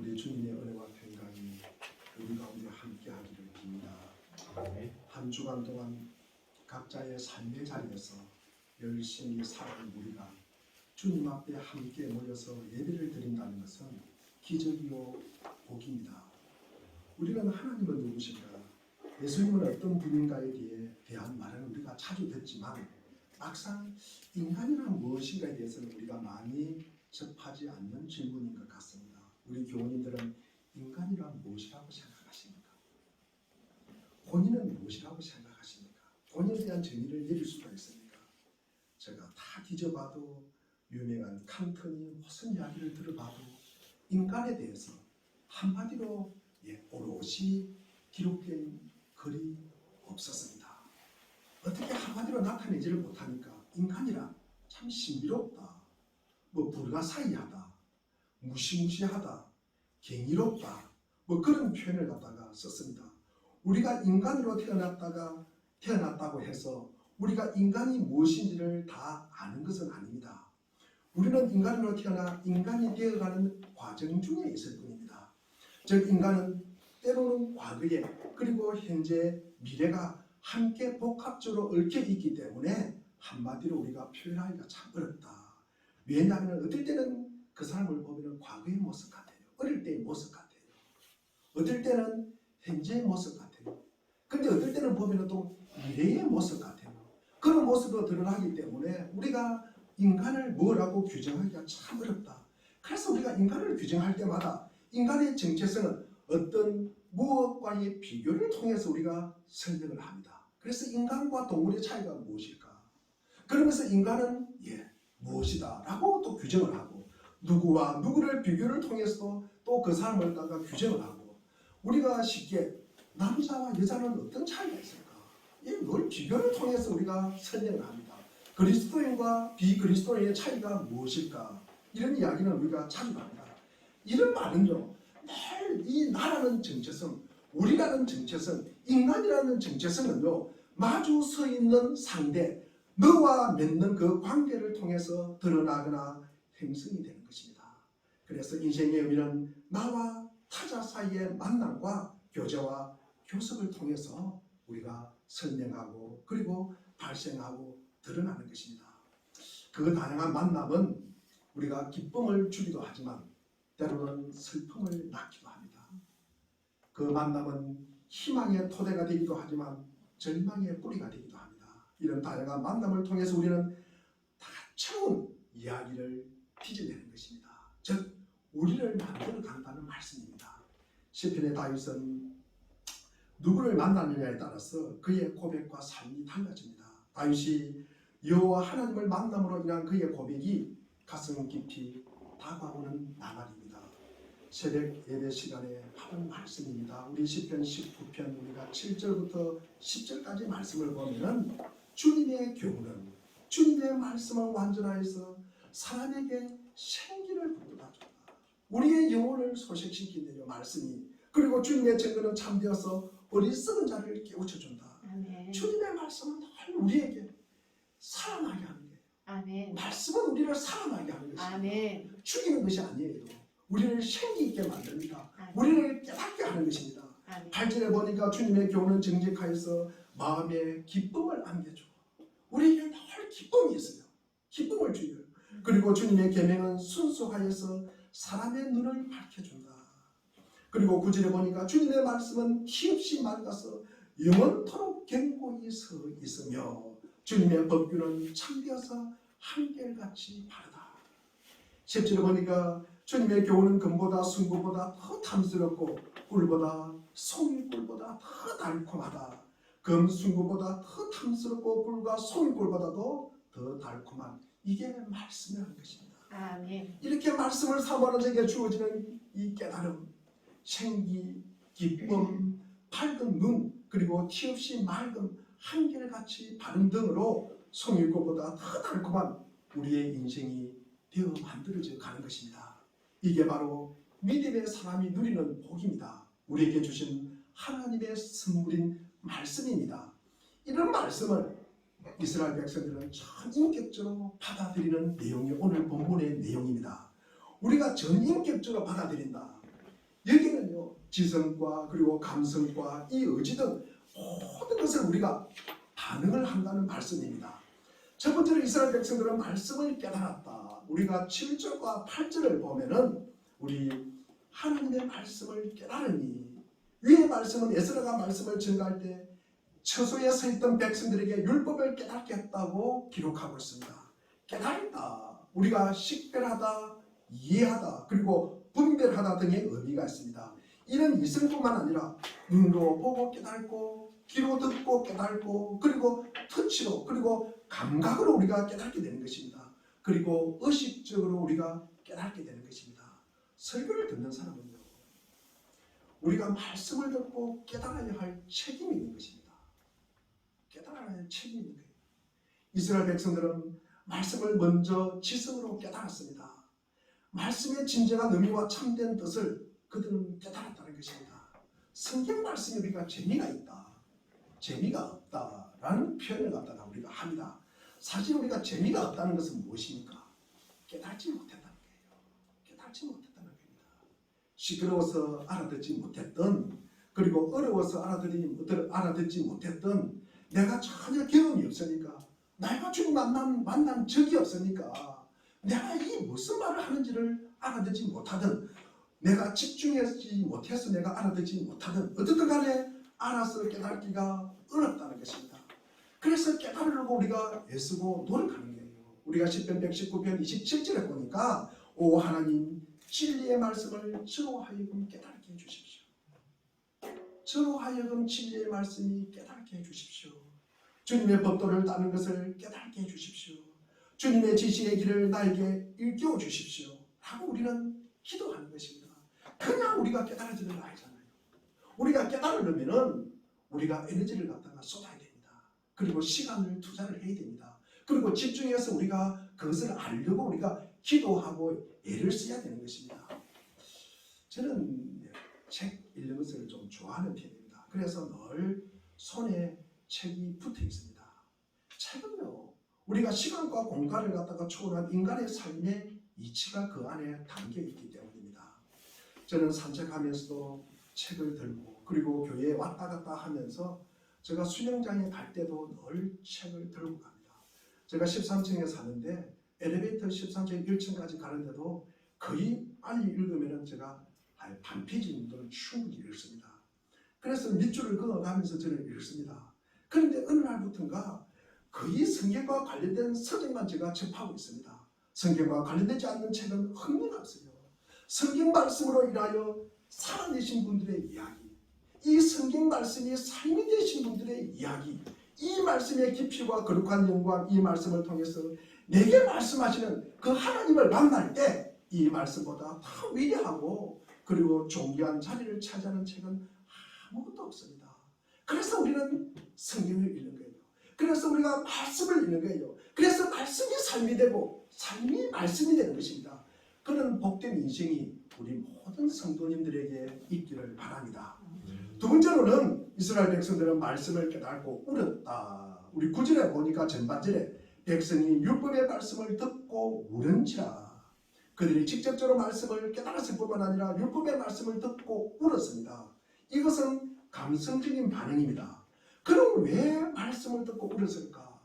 우리 주님의 은혜와 평강이 우리 가운데 함께하기를 빕니다. 한 주간 동안 각자의 삶의 자리에서 열심히 살아온 우리가 주님 앞에 함께 모여서 예배를 드린다는 것은 기적이요 복입니다. 우리는 하나님은 누구신가, 예수님은 어떤 분인가에 대한 말은 우리가 자주 듣지만 막상 인간이란 무엇인가에 대해서는 우리가 많이 접하지 않는 질문인 것 같습니다. 우리 교우님들은 인간이란 무엇이라고 생각하십니까? 본인은 무엇이라고 생각하십니까? 본인에 대한 정의를 내릴 수가 있습니까? 제가 다 뒤져봐도 유명한 칸트니 무슨 이야기를 들어봐도 인간에 대해서 한마디로 오롯이 기록된 글이 없었습니다. 어떻게 한마디로 나타내지를 못하니까 인간이란 참 신비롭다, 불가사의하다, 무시무시하다, 경이롭다, 그런 표현을 갖다가 썼습니다. 우리가 인간으로 태어났다고 해서 우리가 인간이 무엇인지를 다 아는 것은 아닙니다. 우리는 인간으로 태어나 인간이 되어가는 과정 중에 있을 뿐입니다. 즉 인간은 때로는 과거에 그리고 현재 미래가 함께 복합적으로 얽혀 있기 때문에 한마디로 우리가 표현하기가 참 어렵다. 왜냐하면 어떨 때는 그 사람을 보면 과거의 모습 같아요. 어릴 때의 모습 같아요. 어떨 때는 현재의 모습 같아요. 근데 어떨 때는 보면 또 미래의 모습 같아요. 그런 모습으로 드러나기 때문에 우리가 인간을 뭐라고 규정하기가 참 어렵다. 그래서 우리가 인간을 규정할 때마다 인간의 정체성은 어떤 무엇과의 비교를 통해서 우리가 설명을 합니다. 그래서 인간과 동물의 차이가 무엇일까? 그러면서 인간은 무엇이다 라고 또 규정을 하고, 누구와 누구를 비교를 통해서 또 그 사람을 갖다가 규정을 하고, 우리가 쉽게 남자와 여자는 어떤 차이가 있을까? 이걸 비교를 통해서 우리가 설명을 합니다. 그리스도인과 비그리스도인의 차이가 무엇일까? 이런 이야기는 우리가 자주 합니다. 이런 말은요, 늘 이 나라는 정체성, 우리라는 정체성, 인간이라는 정체성은요, 마주 서 있는 상대, 너와 맺는 그 관계를 통해서 드러나거나 형성이 되는 것입니다. 그래서 인생의 의미는 나와 타자 사이의 만남과 교제와 교섭을 통해서 우리가 설명하고 그리고 발생하고 드러나는 것입니다. 그 다양한 만남은 우리가 기쁨을 주기도 하지만 때로는 슬픔을 낳기도 합니다. 그 만남은 희망의 토대가 되기도 하지만 절망의 뿌리가 되기도 합니다. 이런 다양한 만남을 통해서 우리는 다채로운 이야기를 빚어내는 것입니다. 즉 우리를 만들어 간다는 말씀입니다. 시편의 다윗은 누구를 만나느냐에 따라서 그의 고백과 삶이 달라집니다. 다윗이 여호와 하나님을 만남으로 인한 그의 고백이 가슴 깊이 다가오는 나날입니다. 새벽 예배 시간에 하는 말씀입니다. 우리 시편 19편 우리가 7절부터 10절까지 말씀을 보면 주님의 교훈은 주님의 말씀을 완전하여서 사람에게 생기를 북돋아준다. 우리의 영혼을 소식시키는 말씀이, 그리고 주님의 증거는 참되어서 어리석은 자를 깨우쳐준다. 아멘. 주님의 말씀은 늘 우리에게 살아나게 하는 거예요. 아멘. 말씀은 우리를 살아나게 하는 것입니다. 아멘. 죽이는 것이 아니에요. 우리를 생기 있게 만듭니다. 아멘. 우리를 깨닫게 하는 것입니다. 아멘. 8절에 보니까 주님의 교훈은 정직하여서 마음에 기쁨을 안겨줘. 우리에게 늘 기쁨이 있어요. 기쁨을 주요. 그리고 주님의 계명은 순수하여서 사람의 눈을 밝혀준다. 그리고 9절에 보니까 주님의 말씀은 티없이 맑아서 영원토록 견고히 서 있으며 주님의 법규는 참되어서 한결같이 바르다. 10절에 보니까 주님의 교훈은 금보다 순금보다 더 탐스럽고 꿀보다 송이꿀보다 더 달콤하다. 금 순금보다 더 탐스럽고 꿀과 송이꿀보다도 더 달콤한, 이게 말씀이라는 것입니다. 아멘. 이렇게 말씀을 사모하는 자에게 주어지는 이 깨달음, 생기, 기쁨, 밝은 눈, 그리고 티없이 맑은 한결같이 바른 등으로 송이꽃보다 더 달콤한 우리의 인생이 되어 만들어져 가는 것입니다. 이게 바로 믿음의 사람이 누리는 복입니다. 우리에게 주신 하나님의 선물인 말씀입니다. 이런 말씀을 이스라엘 백성들은 전 인격적으로 받아들이는 내용이 오늘 본문의 내용입니다. 우리가 전 인격적으로 받아들인다. 지성과 그리고 감성과 이 의지 등 모든 것을 우리가 반응을 한다는 말씀입니다. 첫 번째로 이스라엘 백성들은 말씀을 깨달았다. 우리가 7절과 8절을 보면은 우리 하나님의 말씀을 깨달으니, 위의 말씀은 에스라가 말씀을 증가할 때 처소에 서 있던 백성들에게 율법을 깨닫게 했다고 기록하고 있습니다. 깨달다, 우리가 식별하다, 이해하다, 그리고 분별하다 등의 의미가 있습니다. 이는 이성뿐만 아니라 눈으로 보고 깨닫고, 귀로 듣고 깨닫고, 그리고 터치로, 그리고 감각으로 우리가 깨닫게 되는 것입니다. 그리고 의식적으로 우리가 깨닫게 되는 것입니다. 설교를 듣는 사람은요, 우리가 말씀을 듣고 깨달아야 할 책임이 있는 것입니다. 깨달아야 할 책임이 있는 거예요. 이스라엘 백성들은 말씀을 먼저 지성으로 깨달았습니다. 말씀의 진정한 의미와 참된 뜻을 그들은 깨달았다는 것입니다. 성경 말씀에 우리가 재미가 있다, 재미가 없다라는 표현을 갖다가 우리가 합니다. 사실 우리가 재미가 없다는 것은 무엇입니까? 깨닫지 못했다는 거예요. 깨닫지 못했다는 겁니다. 시끄러워서 알아듣지 못했던, 그리고 어려워서 알아듣지 못했던, 내가 전혀 경험이 없으니까, 내가 주님 만난 적이 없으니까 내가 이 무슨 말을 하는지를 알아듣지 못하든, 내가 집중하지 못해서 내가 알아듣지 못하든, 어쨌든 간에 알아서 깨닫기가 어렵다는 것입니다. 그래서 깨달으려고 우리가 애쓰고 노력하는 거예요. 우리가 시편 119편 27절에 보니까 오 하나님, 진리의 말씀을 저로 하여금 깨닫게 해주십시오. 저로 하여금 진리의 말씀이 깨닫게 해주십시오. 주님의 법도를 따는 것을 깨닫게 해주십시오. 주님의 지시의 길을 나에게 일깨워 주십시오 하고 우리는 기도하는 것입니다. 그냥 우리가 깨달아지는 거 아니잖아요. 우리가 깨달으려면 우리가 에너지를 갖다가 쏟아야 됩니다. 그리고 시간을 투자를 해야 됩니다. 그리고 집중해서 우리가 그것을 알려고 우리가 기도하고 애를 써야 되는 것입니다. 저는 책 읽는 것을 좀 좋아하는 편입니다. 그래서 늘 손에 책이 붙어 있습니다. 책은요, 우리가 시간과 공간을 갖다가 초월한 인간의 삶의 이치가 그 안에 담겨 있기 때문입니다. 저는 산책하면서도 책을 들고, 그리고 교회에 왔다 갔다 하면서 제가 수영장에 갈 때도 늘 책을 들고 갑니다. 제가 13층에 사는데 엘리베이터 13층 1층까지 가는데도 거의 빨리 읽으면 제가 한 반페이지 정도는 충분히 읽습니다. 그래서 밑줄을 그어가면서 저는 읽습니다. 그런데 어느 날부터인가 거의 성경과 관련된 서적만 제가 접하고 있습니다. 성경과 관련되지 않는 책은 흥미가 없어요. 성경 말씀으로 인하여 살아내신 분들의 이야기, 이 성경 말씀이 삶이 되신 분들의 이야기, 이 말씀의 깊이와 거룩한 영광, 이 말씀을 통해서 내게 말씀하시는 그 하나님을 만날 때 이 말씀보다 더 위대하고 그리고 존귀한 자리를 차지하는 책은 아무것도 없습니다. 그래서 우리는 성경을 읽는 거예요. 그래서 우리가 말씀을 읽는 거예요. 그래서 말씀이 삶이 되고 삶이 말씀이 되는 것입니다. 그런 복된 인생이 우리 모든 성도님들에게 있기를 바랍니다. 두 번째로는 이스라엘 백성들은 말씀을 깨닫고 울었다. 우리 9절에 보니까 전반절에 백성이 율법의 말씀을 듣고 울은지라. 그들이 직접적으로 말씀을 깨달았을 뿐만 아니라 율법의 말씀을 듣고 울었습니다. 이것은 감성적인 반응입니다. 그럼 왜 말씀을 듣고 울었을까?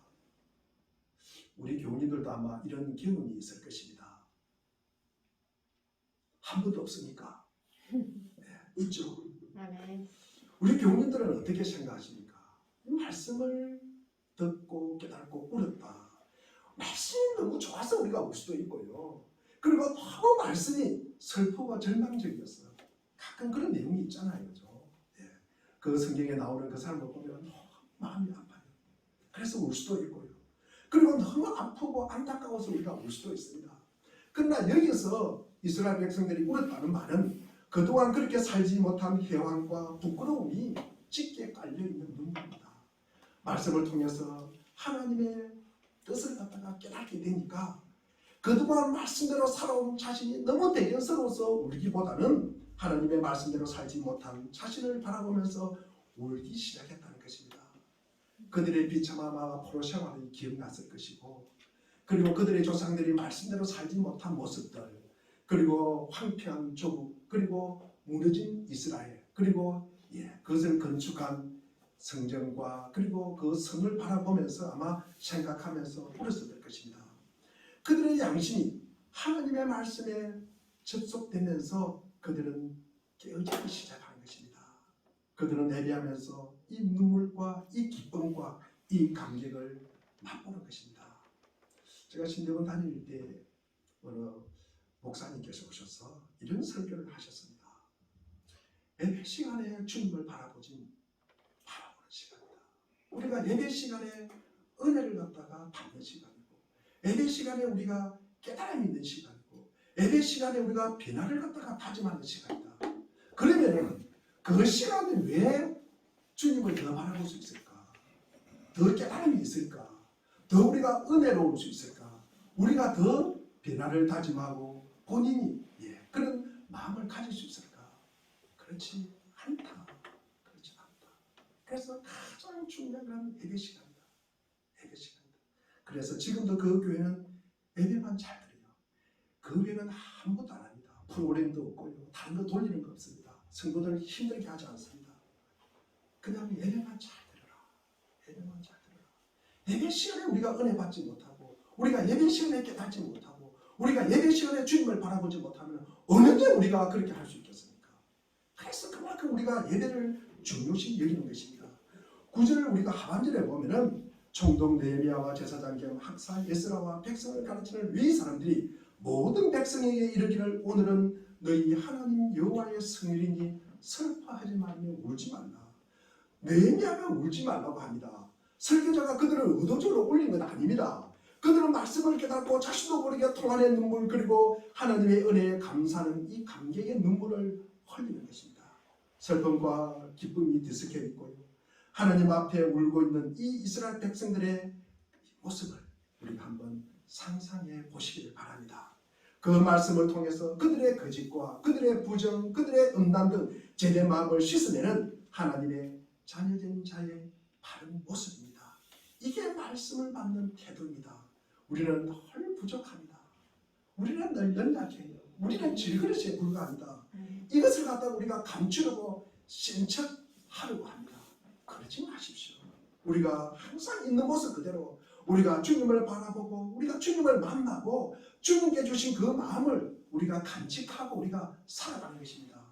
우리 교우님들도 아마 이런 경험이 있을 것입니다. 한 번도 없으니까. 네, 있죠. 우리 교우님들은 어떻게 생각하십니까? 말씀을 듣고 깨닫고 울었다. 말씀이 너무 좋아서 우리가 울 수도 있고요. 그리고 너무 말씀이 슬프고 절망적이었어요. 가끔 그런 내용이 있잖아요. 네. 그 성경에 나오는 그 사람을 보면 너무 마음이 아파요. 그래서 울 수도 있고요. 그리고 너무 아프고 안타까워서 우리가 울 수도 있습니다. 그러나 여기서 이스라엘 백성들이 울었다는 말은 그동안 그렇게 살지 못한 회황과 부끄러움이 짙게 깔려있는 눈물입니다. 말씀을 통해서 하나님의 뜻을 갖다가 깨닫게 되니까 그동안 말씀대로 살아온 자신이 너무 대견스러워서 울기보다는 하나님의 말씀대로 살지 못한 자신을 바라보면서 울기 시작했다는 것입니다. 그들의 비참한 앞으로 생활이 기억났을 것이고, 그리고 그들의 조상들이 말씀대로 살지 못한 모습들, 그리고 황폐한 조국, 그리고 무너진 이스라엘, 그리고 그것을 건축한 성전과 그리고 그 성을 바라보면서 아마 생각하면서 울었을 것입니다. 그들의 양심이 하나님의 말씀에 접속되면서 그들은 깨어지기 시작하는 것입니다. 그들은 예배하면서 이 눈물과 이 기쁨과 이 감격을 맛보는 것입니다. 제가 신대원 다닐 때 어느 목사님께서 오셔서 이런 설교를 하셨습니다. 예배 시간에 주님을 바라보는 시간이다. 우리가 예배 시간에 은혜를 갖다가 받는 시간이고, 예배 시간에 우리가 깨달음이 있는 시간이고, 예배 시간에 우리가 변화를 갖다가 다짐하는 시간이다. 그러면은 그 시간에 왜 주님을 더 바라볼 수 있을까? 더 깨달음이 있을까? 더 우리가 은혜로울 수 있을까? 우리가 더 변화를 다짐하고 본인이 그런 마음을 가질 수 있을까? 그렇지 않다. 그렇지 않다. 그래서 가장 중요한 건 예배 시간이다. 예배 시간이다. 그래서 지금도 그 교회는 예배만 잘 드려요. 그 외에는 아무것도 안 합니다. 프로그램도 없고요. 다른 거 돌리는 거 없습니다. 성도들 힘들게 하지 않습니다. 그냥 예배만 잘 드려라. 예배만 잘 드려라. 예배 시간에 우리가 은혜 받지 못하고, 우리가 예배 시간에 깨닫지 못하고, 우리가 예배 시간에 주님을 바라보지 못하면 어느 때 우리가 그렇게 할 수 있겠습니까? 그래서 그만큼 우리가 예배를 중요시 여기는 것입니다. 구절을 우리가 하반절에 보면은 총독 느헤미야와 제사장 겸 학사 에스라와 백성을 가르치는 위 사람들이 모든 백성에게 이르기를, 오늘은 너희 하나님 여호와의 성일이니 슬퍼하지 말며 울지 말라. 느헤미야가 울지 말라고 합니다. 설교자가 그들을 의도적으로 울린 건 아닙니다. 그들은 말씀을 깨닫고 자신도 모르게 통하는 눈물, 그리고 하나님의 은혜에 감사하는 이 감격의 눈물을 흘리는 것입니다. 슬픔과 기쁨이 뒤섞여 있고요. 하나님 앞에 울고 있는 이 이스라엘 백성들의 모습을 우리가 한번 상상해 보시기를 바랍니다. 그 말씀을 통해서 그들의 거짓과 그들의 부정, 그들의 음란 등 제대 마음을 씻어내는 하나님의 자녀된 자의 바른 모습입니다. 이게 말씀을 받는 태도입니다. 우리는 늘 부족합니다. 우리는 늘 연약해요. 우리는 질그릇에 불과합니다. 이것을 갖다가 우리가 감추려고 신척하려고 합니다. 그러지 마십시오. 우리가 항상 있는 모습 그대로 우리가 주님을 바라보고 우리가 주님을 만나고 주님께 주신 그 마음을 우리가 간직하고 우리가 살아가는 것입니다.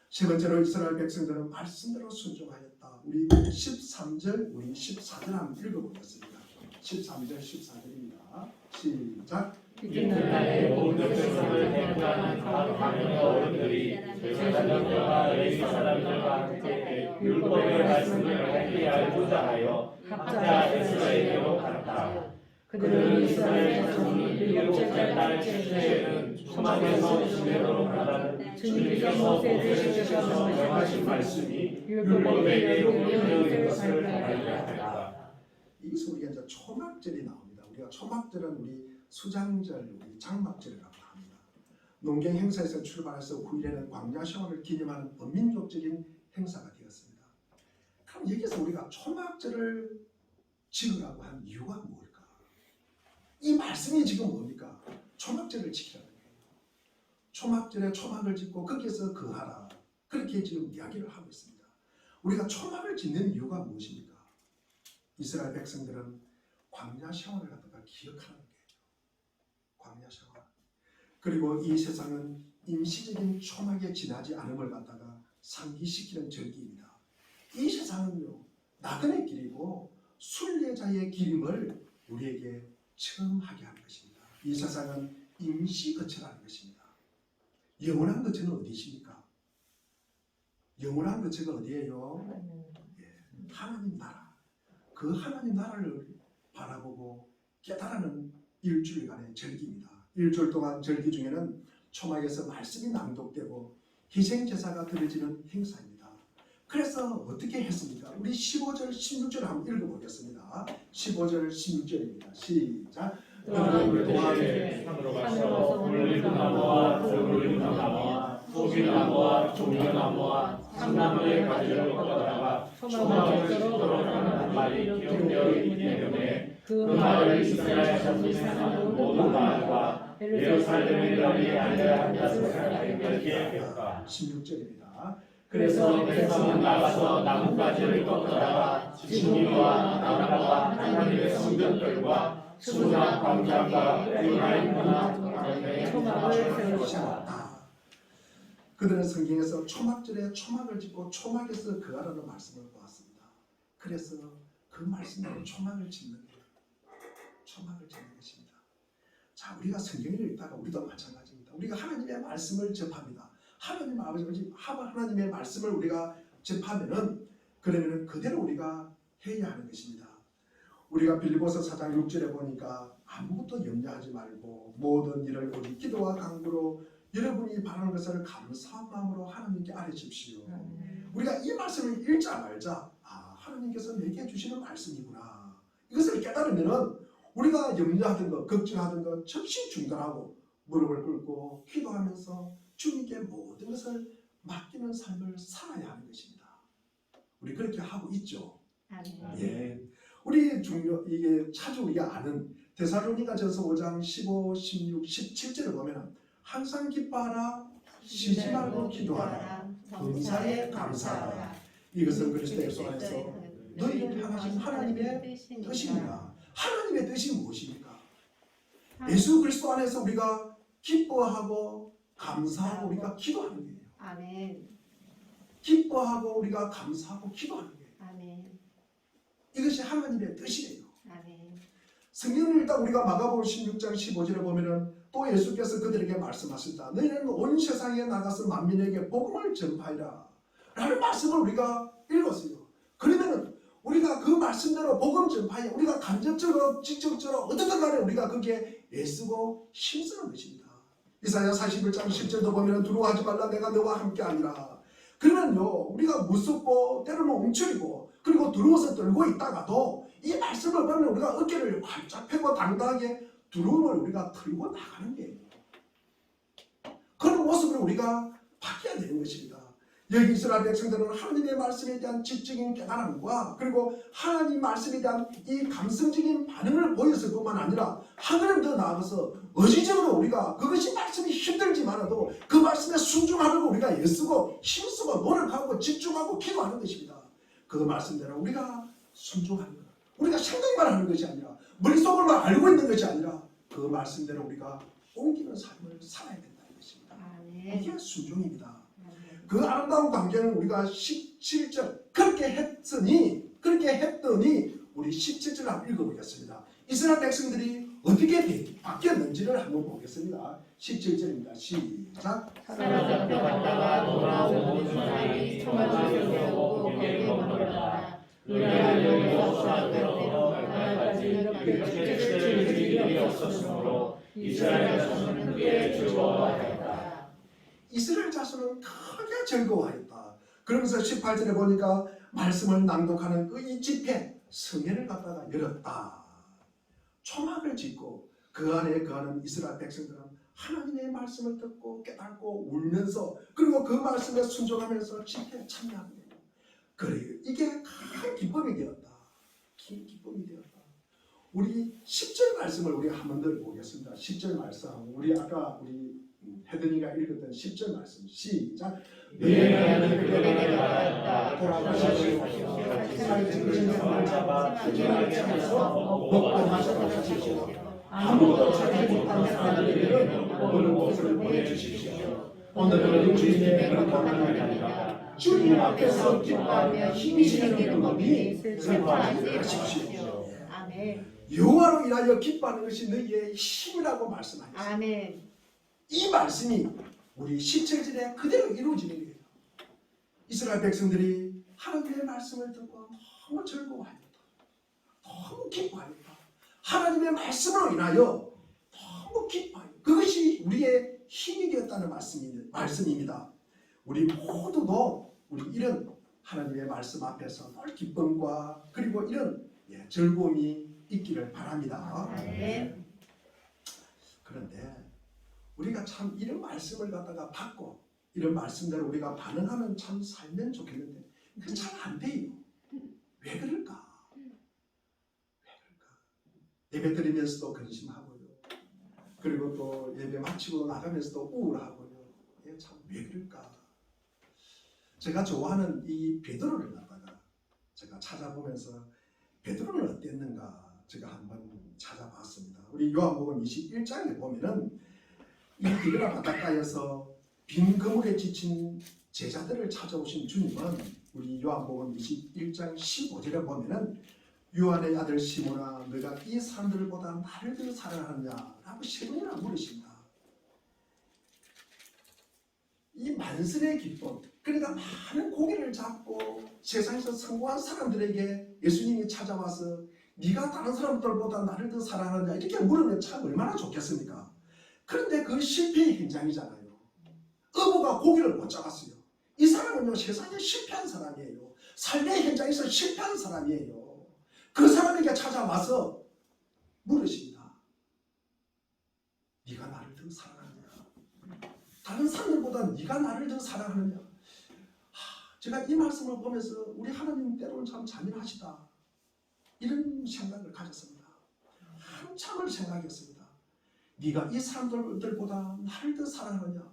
세 번째로 이스라엘 백성들은 말씀대로 순종하였다. 우리 13절, 우리 14절 한번 읽어보겠습니다. 13절, 14절입니다. 시작. 이튿날에 온 백성을 대표하는 각 가문의 어른들이 제사장들과 레위 사람들과 함께 율법의 말씀을 밝히 알고자 하여 학자 에스라에게로 갔다. 그들은 이스라엘 자손이 일곱째 달 칠째에는 초막에서 시내로 나가는 주님께서 모세를 시켜서 명하신 말씀이 율법에 기록되어 있는 것을 발견하였다. 여기서 우리가 이제 초막절이 나옵니다. 우리가 초막절은 우리 수장절, 우리 장막절이라고 합니다. 농경 행사에서 출발해서 후일에는 광야 시험을 기념하는 범민족적인 행사가 되었습니다. 그럼 여기서 우리가 초막절을 지으라고 한 이유가 뭘까? 이 말씀이 지금 뭡니까? 초막절을 지키라는 거예요. 초막절에 초막을 짓고 거기에서 거하라. 그렇게 지금 이야기를 하고 있습니다. 우리가 초막을 짓는 이유가 무엇입니까? 이스라엘 백성들은 광야 생활을 갖다가 기억하는 거예요. 광야 생활. 그리고 이 세상은 임시적인 초막에 지나지 않음을 갖다가 상기시키는 절기입니다. 이 세상은요, 나그네 길이고 순례자의 길임을 우리에게 처음 하게 하는 것입니다. 이 세상은 임시 거처라는 것입니다. 영원한 거처는 어디십니까? 영원한 거처가 어디예요? 하나님 나라. 그 하나님 나라를 바라보고 깨달는 일주일간의 절기입니다. 일주일 동안 절기 중에는 초막에서 말씀이 낭독되고 희생제사가 드려지는 행사입니다. 그래서 어떻게 했습니까? 우리 15절, 16절 한번 읽어보겠습니다. 15절, 16절입니다. 시작. 너는 동안에 산으로 가서 올리브나무와 들올리브나무와 소비나무와 종려나무와 참나무의 가지를 꺾어다가 초막을 씻도록 하는 말이 기록되어 있기 때문에 그 말을 이스라엘 자손의 사는 모든 마을과 예루살렘의 명이 알려야 한다는 생각을 기억했다. 16절입니다. 그래서 백성은 나가서 나뭇가지를 꺾다가 주님과 나라와 하나님의 성전들과 수나 광장과 에브라임 문화 가운데 초막을 세우셨다. 그들은 성경에서 초막절에 초막을 짓고 초막에서 거하라는 말씀을 보았습니다. 그래서 그 말씀대로 초막을 짓는 거예요. 초막을 짓는 것입니다. 자, 우리가 성경을 읽다가 우리도 마찬가지입니다. 우리가 하나님의 말씀을 접합니다. 하나님의 말씀을 우리가 접하면은 그러면은 그대로 우리가 해야 하는 것입니다. 우리가 빌립보서 4장 6절에 보니까 아무것도 염려하지 말고 모든 일을 오직 기도와 간구로 여러분이 바라는 것을 감사한 마음으로 하나님께 아뢰십시오. 우리가 이 말씀을 읽자 말자 하나님께서 내게 주시는 말씀이구나. 이것을 깨달으면은 우리가 염려하던 것, 걱정하던 것 즉시 중단하고 무릎을 꿇고 기도하면서 주님께 모든 것을 맡기는 삶을 살아야 하는 것입니다. 우리 그렇게 하고 있죠. 예. 우리 이게 자주 우리가 아는 데살로니가전서 5장 15, 16, 17절을 보면 항상 기뻐하라, 쉬지 말고 기도하라, 범사에 감사하라. 이것은 그리스도의 소 안에서 너희를 향하신 하나님의 뜻입니다. 하나님의 뜻이 무엇입니까? 예수 그리스도 안에서 우리가 기뻐하고 감사하고 우리가 기도하는 거예요. 아멘. 기뻐하고 우리가 감사하고 기도하는 거예요. 아멘. 이것이 하나님의 뜻이에요. 아멘. 성경을 일단 우리가 마가복음 16장 15절에 보면은 또 예수께서 그들에게 말씀하신다. 너희는 온 세상에 나가서 만민에게 복음을 전파하라 라는 말씀을 우리가 읽었어요. 그러면은 우리가 그 말씀대로 복음 전파에 우리가 간접적으로 직접적으로 어떻든 간에 우리가 거기에 애쓰고 힘쓰는 것입니다. 이사야 41장 10절도 보면 두려워하지 말라 내가 너와 함께하니라. 그러면요 우리가 무섭고 때로는 움츠리고 그리고 두려워서 떨고 있다가도 이 말씀을 보면 우리가 어깨를 활짝 펴고 당당하게 두려움을 우리가 털고 나가는 게 그런 모습을 우리가 바뀌어야 되는 것입니다. 여기 이스라엘 백성들은 하나님의 말씀에 대한 지적인 깨달음과 그리고 하나님 말씀에 대한 이 감성적인 반응을 보여서 그뿐만 아니라 하늘은 더 나아가서 의지적으로 우리가 그것이 말씀이 힘들지만도 그 말씀에 순종하려고 우리가 애쓰고 힘쓰고 노력하고 집중하고 기도하는 것입니다. 그 말씀대로 우리가 순종하는 것, 우리가 생각만 하는 것이 아니라 머릿속으로만 알고 있는 것이 아니라 그 말씀대로 우리가 옮기는 삶을 살아야 된다는 것입니다. 이게 순종입니다. 그 아름다운 관계는 우리가 17절 그렇게 했더니 우리 17절 한번 읽어보겠습니다. 이스라엘 백성들이 어떻게 바뀌었는지를 한번 보겠습니다. 17절입니다. 시작. 사로잡혀갔다가 돌아오는 사람이 초막을 세우고 거기에 머물렀다. 그가 여기서 수학되어 말까지 이렇게 칠 일이 없었으므로 이스라엘 자손은 크게 즐거워하였다. 이스라엘 자손은 크게 즐거워하였다. 그러면서 18절에 보니까 말씀을 낭독하는 그 이 집회 성회를 갖다가 열었다. 초막을 짓고 그 안에 거하는 이스라엘 백성들은 하나님의 말씀을 듣고 깨닫고 울면서 그리고 그 말씀에 순종하면서 집회에 참여하는 거예요. 그래요. 이게 큰 기쁨이 되었다. 큰 기쁨이 되었다. 우리 10절 말씀을 우리 한 번 더 보겠습니다. 10절 말씀 우리 아까 우리 헤드니가 읽었던 10절 말씀 시작. 너희는 그들에게 말하였다. 돌아가시고 세상의 정신을 잡아 그들에게 하셔서 먹고 마셔주십시오. 아무것도 찾지 못한 사람들에게는 먹을 것을 보내주십시오. 오늘은 주님의 그런 고난이 아니라 주님 앞에서 기뻐하며 힘이 생기는 법이 슬퍼하지 마십시오. 아멘. 여호와로 인하여 기뻐하는 것이 너희의 힘이라고 말씀하셨습니다. 아멘. 이 말씀이 우리 17절에 그대로 이루어지는 거예요. 이스라엘 백성들이 하나님의 말씀을 듣고 너무 즐거워하였다. 너무 기뻐하였다. 하나님의 말씀으로 인하여 너무 기뻐하였다. 그것이 우리의 힘이 되었다는 말씀입니다. 우리 모두도 우리 이런 하나님의 말씀 앞에서 늘 기쁨과 그리고 이런 즐거움이 있기를 바랍니다. 아멘. 그런데 우리가 참 이런 말씀을 갖다가 받고 이런 말씀대로 우리가 반응하면 참 살면 좋겠는데 그게 잘 안 돼요. 왜 그럴까? 왜 그럴까? 예배 드리면서도 근심하고요. 그리고 또 예배 마치고 나가면서도 우울하고요. 참 왜 그럴까? 제가 좋아하는 이 베드로를 갖다가 제가 찾아보면서 베드로는 어땠는가 제가 한번 찾아봤습니다. 우리 요한복음 21장에 보면은 이 디베라 바닷가에서 빈 그물에 지친 제자들을 찾아오신 주님은 우리 요한복음 21장 15절에 보면은 요한의 아들 시몬아 너가 이 사람들보다 나를 더 사랑하느냐 라고 세 번이나 물으십니다. 이 만선의 기쁨, 그러니까 많은 고기를 잡고 세상에서 성공한 사람들에게 예수님이 찾아와서 네가 다른 사람들보다 나를 더 사랑하느냐 이렇게 물으면 참 얼마나 좋겠습니까? 그런데 그 실패의 현장이잖아요. 어부가 고기를 못 잡았어요. 이 사람은요 세상에 실패한 사람이에요. 삶의 현장에서 실패한 사람이에요. 그 사람에게 찾아와서 물으십니다. 네가 나를 더 사랑하느냐? 다른 사람들보다 네가 나를 더 사랑하느냐? 제가 이 말씀을 보면서 우리 하나님 때로는 참 잔인하시다 이런 생각을 가졌습니다. 한참을 생각했습니다. 네가 이 사람들보다 나를 더 사랑하느냐?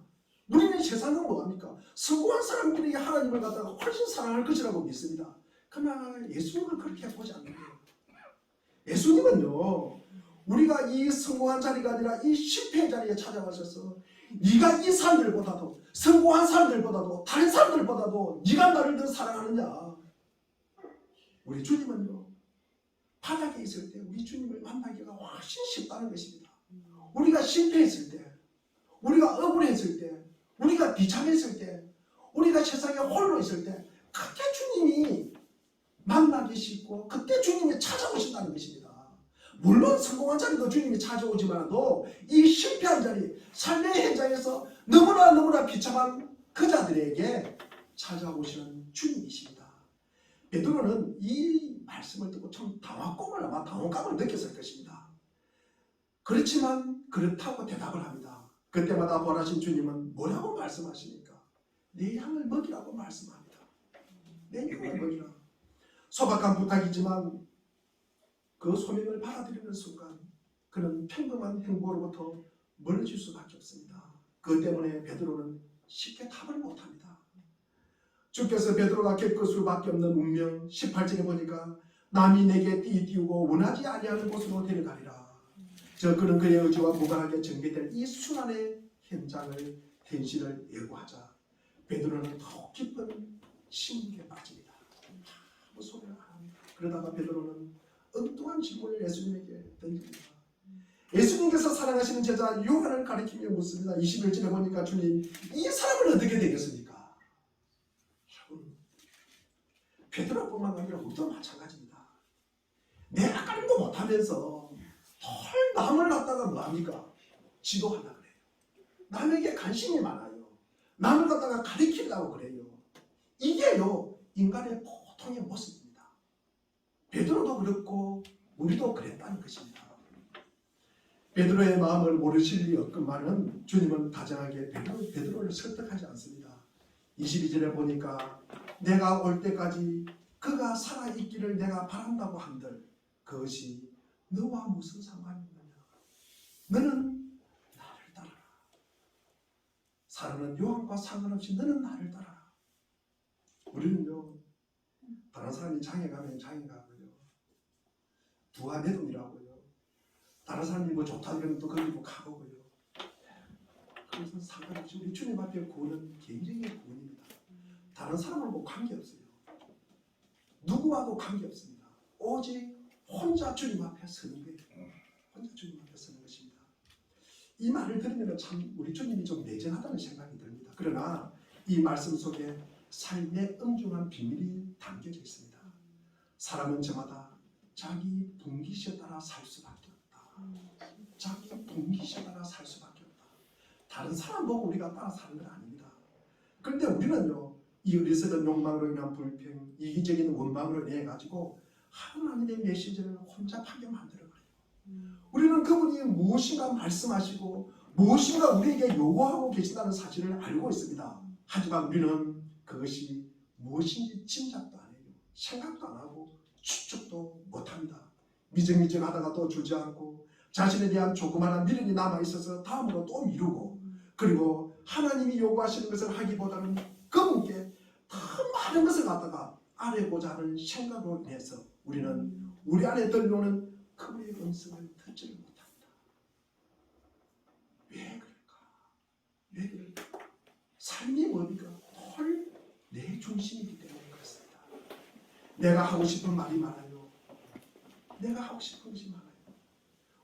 우리는 세상은 뭐합니까? 성공한 사람들이 하나님을 갖다가 훨씬 사랑할 것이라고 믿습니다. 그러나 예수님은 그렇게 보지 않는 거예요. 예수님은요 우리가 이 성공한 자리가 아니라 이 실패의 자리에 찾아가셔서 네가 이 사람들보다도 성공한 사람들보다도 다른 사람들보다도 네가 나를 더 사랑하느냐? 우리 주님은요 바닥에 있을 때 우리 주님을 만나기가 훨씬 쉽다는 것입니다. 우리가 실패했을 때, 우리가 억울했을 때, 우리가 비참했을 때, 우리가 세상에 홀로 있을 때 그때 주님이 만나기 쉽고 그때 주님이 찾아오신다는 것입니다. 물론 성공한 자리도 주님이 찾아오지만도 이 실패한 자리, 삶의 현장에서 너무나 비참한 그 자들에게 찾아오시는 주님이십니다. 베드로는 이 말씀을 듣고 참 당혹감을 느꼈을 것입니다. 그렇지만 그렇다고 대답을 합니다. 그때마다 벌하신 주님은 뭐라고 말씀하십니까? 내 양을 먹이라고 말씀합니다. 내 양을 먹이라. 소박한 부탁이지만 그 소명을 받아들이는 순간 그는 평범한 행복으로부터 멀어질 수밖에 없습니다. 그 때문에 베드로는 쉽게 답을 못합니다. 주께서 베드로가 겪을 수밖에 없는 운명 18절에 보니까 남이 내게 띄우고 원하지 아니하는 곳으로 데려가리라. 그는 그의 의지와 무관하게 전개될 이 순환의 현실을 예고하자 베드로는 더욱 깊은 침묵에 빠집니다. 아무 소리를 안 합니다. 그러다가 베드로는 엉뚱한 질문을 예수님에게 던집니다. 예수님께서 사랑하시는 제자 요한을 가리키며 묻습니다. 21절에 보니까 주님 이 사람은 어떻게 되겠습니까? 여러분 베드로뿐만 아니라 우리도 마찬가지입니다. 내가 까는 거 못하면서 덜 남을 갖다가 뭐합니까? 지도하려고 그래요. 남에게 관심이 많아요. 남을 갖다가 가리키려고 그래요. 이게요 인간의 보통의 모습입니다. 베드로도 그렇고 우리도 그랬다는 것입니다. 베드로의 마음을 모르실 리 없건만은 주님은 다정하게 베드로를 설득하지 않습니다. 22절에 보니까 내가 올 때까지 그가 살아있기를 내가 바란다고 한들 그것이 너와 무슨 상관이 있느냐? 너는 나를 따라라. 사랑하는 요한과 상관없이 너는 나를 따라라. 우리는요 다른 사람이 장에 가면 장에 가고요 두가 내돈이라고요 다른 사람이 뭐 좋다 그러면 또 거기 뭐 가보고요. 그래서 상관없이 우리 주님 앞에 구원은 개인적인 구원입니다. 다른 사람하고 관계없어요. 누구와도 관계없습니다. 오직 혼자 주님 앞에 서는 거예요. 혼자 주님 앞에 서는 것입니다. 이 말을 들으면 참 우리 주님이 좀 내전하다는 생각이 듭니다. 그러나 이 말씀 속에 삶의 엄중한 비밀이 담겨져 있습니다. 사람은 저마다 자기 분기시에 따라 살 수밖에 없다. 자기 분기시에 따라 살 수밖에 없다. 다른 사람 보고 우리가 따라 사는 건 아닙니다. 그런데 우리는요 이 어리석은 욕망으로 인한 불평, 이기적인 원망으로 인해 가지고 하나님의 메시지를 혼잡하게 만들어버려요. 우리는 그분이 무엇인가 말씀하시고 무엇인가 우리에게 요구하고 계신다는 사실을 알고 있습니다. 하지만 우리는 그것이 무엇인지 짐작도 안 해요. 생각도 안 하고 추측도 못합니다. 미적미적하다가 또 주저앉고 자신에 대한 조그마한 미련이 남아있어서 다음으로 또 미루고, 그리고 하나님이 요구하시는 것을 하기보다는 그분께 더 많은 것을 갖다가 아뢰고자 하는 생각으로 인해서 우리는 우리 안에 들려오는 그분의 음성을 듣지를 못합니다. 왜 그럴까? 왜 그럴까? 삶이 뭡니까? 헐 내 중심이기 때문에 그렇습니다. 내가 하고 싶은 말이 많아요. 내가 하고 싶은 것이 많아요.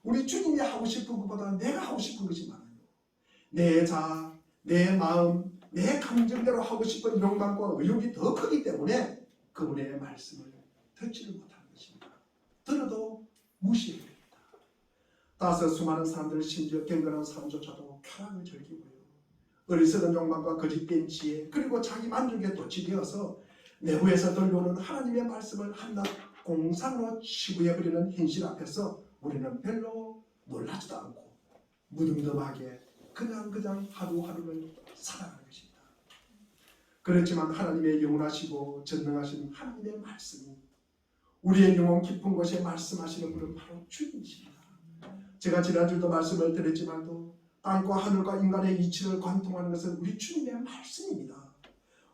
우리 주님이 하고 싶은 것보다 내가 하고 싶은 것이 많아요. 내 자아, 내 마음, 내 감정대로 하고 싶은 욕망과 의욕이 더 크기 때문에 그분의 말씀을 듣지를 못하는 것입니다. 들어도 무시해야 됩니다. 따라서 수많은 사람들, 심지어 경건한 사람조차도 쾌락을 즐기고요. 어리석은 욕망과 거짓된 지혜, 그리고 자기 만족에 도취되어서 내부에서 들려오는 하나님의 말씀을 한낱 공상으로 치부해버리는 현실 앞에서 우리는 별로 놀라지도 않고 무덤덤하게 그냥 하루하루를 살아가는 것입니다. 그렇지만 하나님의 영원하시고 전능하신 하나님의 말씀이 우리의 영혼 깊은 곳에 말씀하시는 분은 바로 주님이십니다. 제가 지난주도 말씀을 드렸지만도 땅과 하늘과 인간의 이치를 관통하는 것은 우리 주님의 말씀입니다.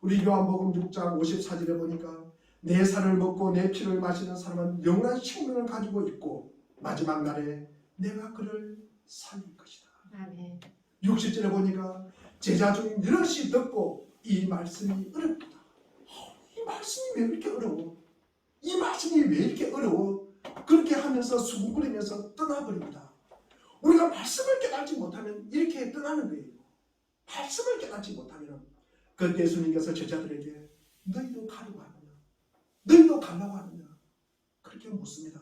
우리 요한복음 6장 54절에 보니까 내 살을 먹고 내 피를 마시는 사람은 영원한 생명을 가지고 있고 마지막 날에 내가 그를 살릴 것이다. 아멘. 60절에 보니까 제자 중 여럿이 듣고 이 말씀이 어렵다. 이 말씀이 왜 이렇게 어려워? 이 말씀이 왜 이렇게 어려워? 그렇게 하면서 수군거리면서 떠나버립니다. 우리가 말씀을 깨닫지 못하면 이렇게 떠나는 거예요. 말씀을 깨닫지 못하면 그때 예수님께서 제자들에게 너희도 가려고 하느냐? 너희도 가려고 하느냐? 그렇게 묻습니다.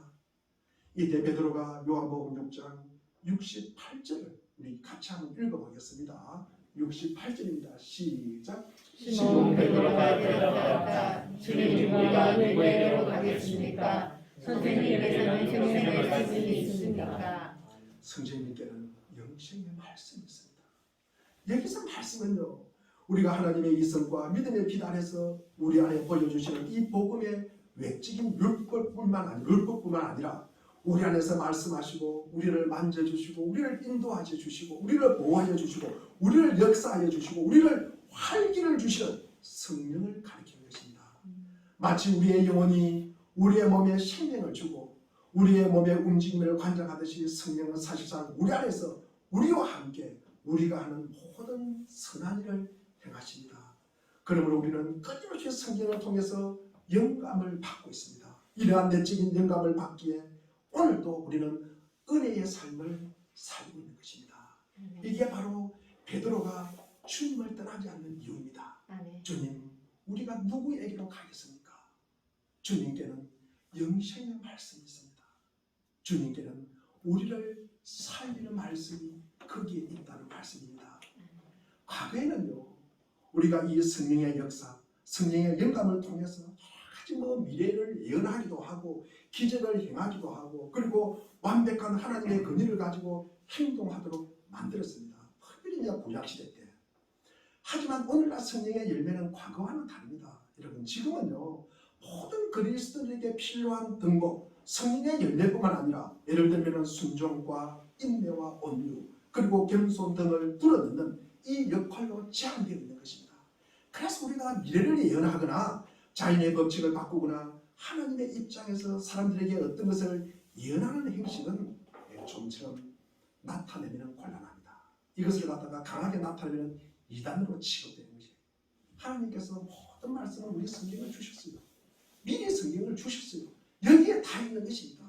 이때 베드로가 요한복음 6장 68절을 우리 같이 한번 읽어보겠습니다. 68절입니다. 시작. 시몬 베드로가 대답하였다. 주님, 우리가 누구에게로 가겠습니까? 선생님께서는 생명의 말씀이 있습니까? 성령님께는 영생의 말씀이 있습니다. 여기서 말씀은요, 우리가 하나님의 이성과 믿음의 빛 안에서 우리 안에 보여주시는 이 복음의 외적인 율법뿐만 아니라 우리 안에서 말씀하시고 우리를 만져주시고 우리를 인도하여 주시고 우리를 보호하여 주시고 우리를 역사하여 주시고 우리를 활기를 주시는 성령을 가리키는 것입니다. 마치 우리의 영혼이 우리의 몸에 생명을 주고 우리의 몸의 움직임을 관장하듯이 성령은 사실상 우리 안에서 우리와 함께 우리가 하는 모든 선한 일을 행하십니다. 그러므로 우리는 끊임없이 성경을 통해서 영감을 받고 있습니다. 이러한 내적인 영감을 받기에 오늘도 우리는 은혜의 삶을 살고 있는 것입니다. 이게 바로 베드로가 주님을 떠나지 않는 이유입니다. 주님, 우리가 누구에게로 가겠습니까? 주님께는 영생의 말씀이 있습니다. 주님께는 우리를 살리는 말씀이 거기에 있다는 말씀입니다. 과거에는요, 우리가 이 성령의 역사, 성령의 영감을 통해서 여러 가지 미래를 예언하기도 하고 기적을 행하기도 하고 그리고 완벽한 하나님의 권위를 가지고 행동하도록 만들었습니다. 특별히 구약시대 때. 하지만 오늘날 성령의 열매는 과거와는 다릅니다. 여러분, 지금은요, 모든 그리스도인에게 필요한 등복, 성령의 열매뿐만 아니라 예를 들면 순종과 인내와 온유 그리고 겸손 등을 불어넣는 이 역할로 제한되어 있는 것입니다. 그래서 우리가 미래를 예언하거나 자연의 법칙을 바꾸거나 하나님의 입장에서 사람들에게 어떤 것을 예언하는 행실은 좀처럼 나타내면 곤란합니다. 이것을 갖다가 강하게 나타내면 이단으로 취급되는 것이에요. 하나님께서 모든 말씀을 우리 성경을 주셨어요. 미리 성경을 주셨어요. 여기에 다 있는 것입니다.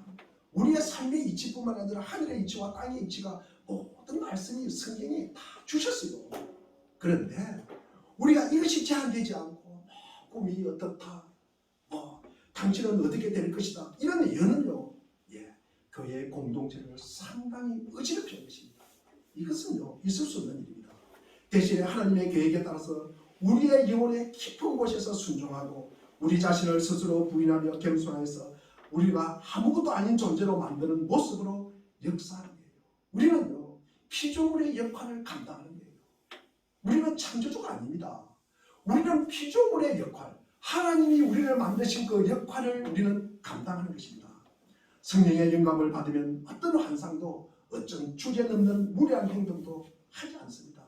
우리의 삶의 이치뿐만 아니라 하늘의 이치와 땅의 이치가 모든 말씀이 성경이 다 주셨어요. 그런데 우리가 이것이 제한되지 않고 꿈이 어떻다, 당신은 어떻게 될 것이다, 이런 예언은요, 교회의 공동체를 상당히 어지럽히는 것입니다. 이것은요, 있을 수 없는 일입니다. 대신에 하나님의 계획에 따라서 우리의 영혼의 깊은 곳에서 순종하고 우리 자신을 스스로 부인하며 겸손해서 우리가 아무것도 아닌 존재로 만드는 모습으로 역사하는 거예요. 우리는요, 피조물의 역할을 감당하는 거예요. 우리는 창조주가 아닙니다. 우리는 피조물의 역할, 하나님이 우리를 만드신 그 역할을 우리는 감당하는 것입니다. 성령의 영감을 받으면 어떤 환상도 어떤 주제 넘는 무례한 행동도 하지 않습니다.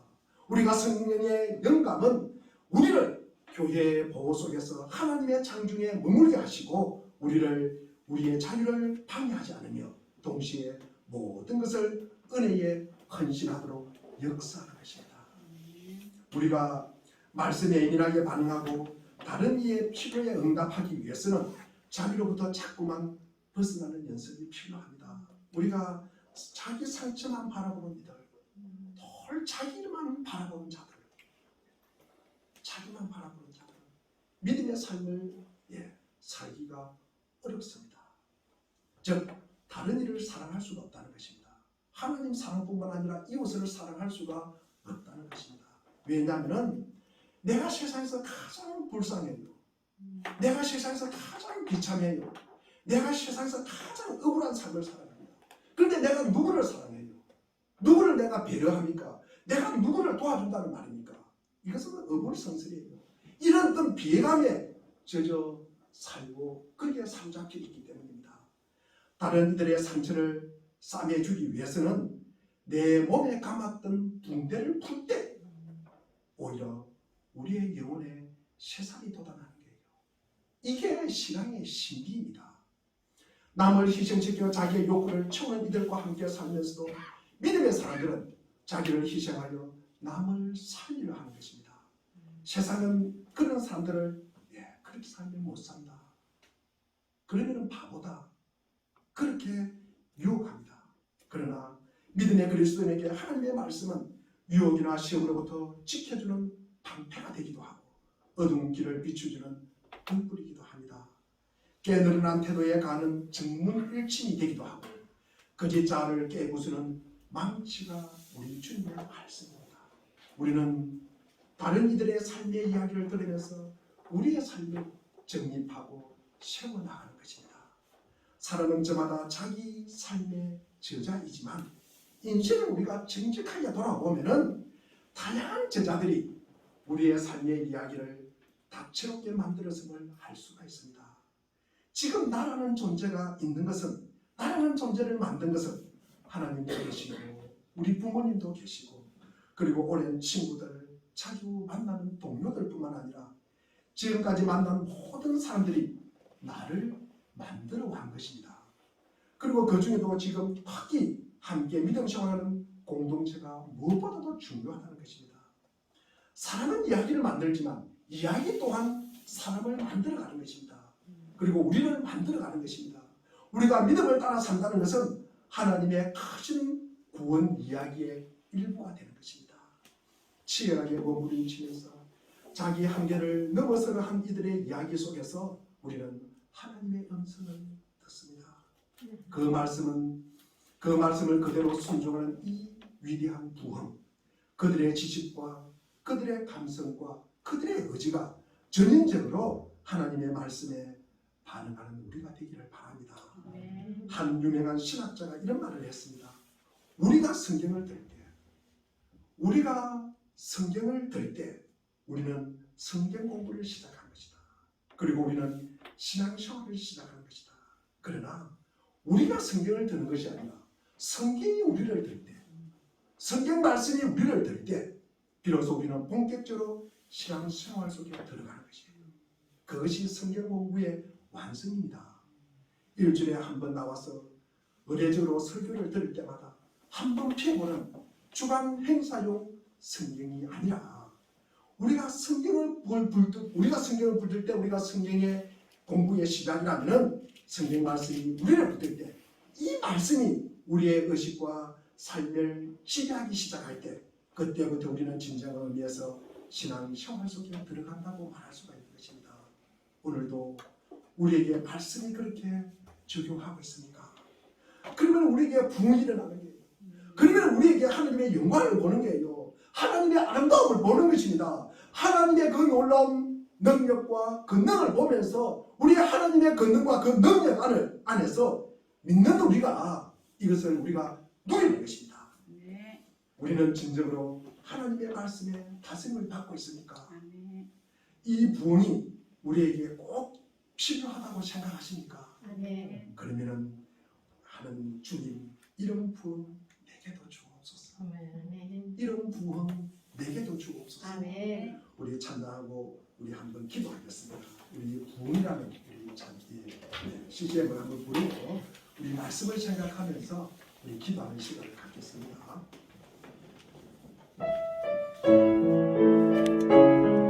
우리가 성령의 영감은 우리를 교회의 보호 속에서 하나님의 창중에 머물게 하시고 우리의 자유를 방해하지 않으며 동시에 모든 것을 은혜에 헌신하도록 역사하는 것입니다. 우리가 말씀에 예민하게 반응하고 다른 이의 필요에 응답하기 위해서는 자기로부터 자꾸만 벗어나는 연습이 필요합니다. 우리가 자기 상처만 바라보는 이들, 늘 자기만 바라보는 자들, 자기만 바라보는 자들, 믿음의 삶을 살기가 어렵습니다. 즉 다른 이를 사랑할 수가 없다는 것입니다. 하나님 사랑뿐만 아니라 이웃을 사랑할 수가 없다는 것입니다. 왜냐하면 내가 세상에서 가장 불쌍해요. 내가 세상에서 가장 비참해요. 내가 세상에서 가장 억울한 삶을 살아갑니다. 그런데 내가 누구를 사랑해요? 누구를 내가 배려합니까? 내가 누구를 도와준다는 말입니까? 이것은 어불성설이에요. 이런 어떤 비애감에 젖어 살고 그렇게 사로잡혀 있기 때문입니다. 다른 이들의 상처를 싸매주기 위해서는 내 몸에 감았던 붕대를 풀 때 오히려 우리의 영혼에 새살이 돋아나는 거예요. 이게 신앙의 신비입니다. 남을 희생시켜 자기의 욕구를 채우는 이들과 함께 살면서도 믿음의 사람들은 자기를 희생하여 남을 살리려 하는 것입니다. 세상은 그런 사람들을 그렇게 살면 못 산다. 그러면 바보다. 그렇게 유혹합니다. 그러나 믿음의 그리스도인에게 하나님의 말씀은 유혹이나 시험으로부터 지켜주는 방패가 되기도 하고 어두운 길을 비추주는 등불이기도 합니다. 깨느른한 태도에 가는 증문일침이 되기도 하고 거짓 자아를 깨부수는 망치가 우리 주님의 말씀입니다. 우리는 다른 이들의 삶의 이야기를 들으면서 우리의 삶을 정립하고 세워나가는 것입니다. 사람은 저마다 자기 삶의 저자이지만 인생을 우리가 정직하게 돌아보면 다양한 저자들이 우리의 삶의 이야기를 다채롭게 만들었음을 알 수가 있습니다. 지금 나라는 존재가 있는 것은, 나라는 존재를 만든 것은 하나님도 계시고 우리 부모님도 계시고 그리고 오랜 친구들, 자주 만나는 동료들뿐만 아니라 지금까지 만난 모든 사람들이 나를 만들어 간 것입니다. 그리고 그 중에도 지금 특히 함께 믿음 생활하는 공동체가 무엇보다도 중요하다는 것입니다. 사람은 이야기를 만들지만 이야기 또한 사람을 만들어가는 것입니다. 그리고 우리를 만들어가는 것입니다. 우리가 믿음을 따라 산다는 것은 하나님의 크신 구원 이야기의 일부가 되는 것입니다. 치열하게 머무르치면서 자기 한계를 넘어서는 한 이들의 이야기 속에서 우리는 하나님의 음성을 듣습니다. 그 말씀을 그대로 순종하는 이 위대한 부흥, 그들의 지식과 그들의 감성과 그들의 의지가 전인적으로 하나님의 말씀에 반응하는 우리가 되기를 바랍니다. 한 유명한 신학자가 이런 말을 했습니다. 우리가 성경을 들 때 우리는 성경 공부를 시작한 것이다. 그리고 우리는 신앙생활을 시작한 것이다. 그러나 우리가 성경을 듣는 것이 아니라 성경이 우리를 들 때, 성경 말씀이 우리를 들 때 비로소 우리는 본격적으로 신앙생활 속에 들어가는 것이에요. 그것이 성경 공부의 완성입니다. 일주일에 한 번 나와서 의례적으로 설교를 들을 때마다 한 번 펴보는 주간 행사용 성경이 아니라 우리가 성경을 붙들 때 우리가 성경의 공부의 시작이라면 성경 말씀이 우리를 붙들 때 이 말씀이 우리의 의식과 삶을 지배하기 시작할 때 그때부터 우리는 진정한 의미에서 신앙생활 속에 들어간다고 말할 수가 있는 것입니다. 오늘도 우리에게 말씀이 그렇게 적용하고 있습니까? 그러면 우리에게 부흥이 일어나는 거예요. 그러면 우리에게 하나님의 영광을 보는 거예요. 하나님의 아름다움을 보는 것입니다. 하나님의 그 놀라운 능력과 권능을 보면서 우리의 하나님의 권능과 그 능력 안에서 믿는 우리가 이것을 우리가 누리는 것입니다. 우리는 진정으로 하나님의 말씀에 다스림을 받고 있습니까? 이 부흥이 우리에게 꼭 필요하다고 생각하십니까? 그러면은 하는 주님 이런 부흥 아멘. 이런 부흥 내게도 주옵소서. 아멘. 우리 찬양하고 우리 한번 기도하겠습니다. 우리 부흥이라는 우리 CGM을 한번 부르고 우리 말씀을 생각하면서 우리 기도하는 시간을 갖겠습니다.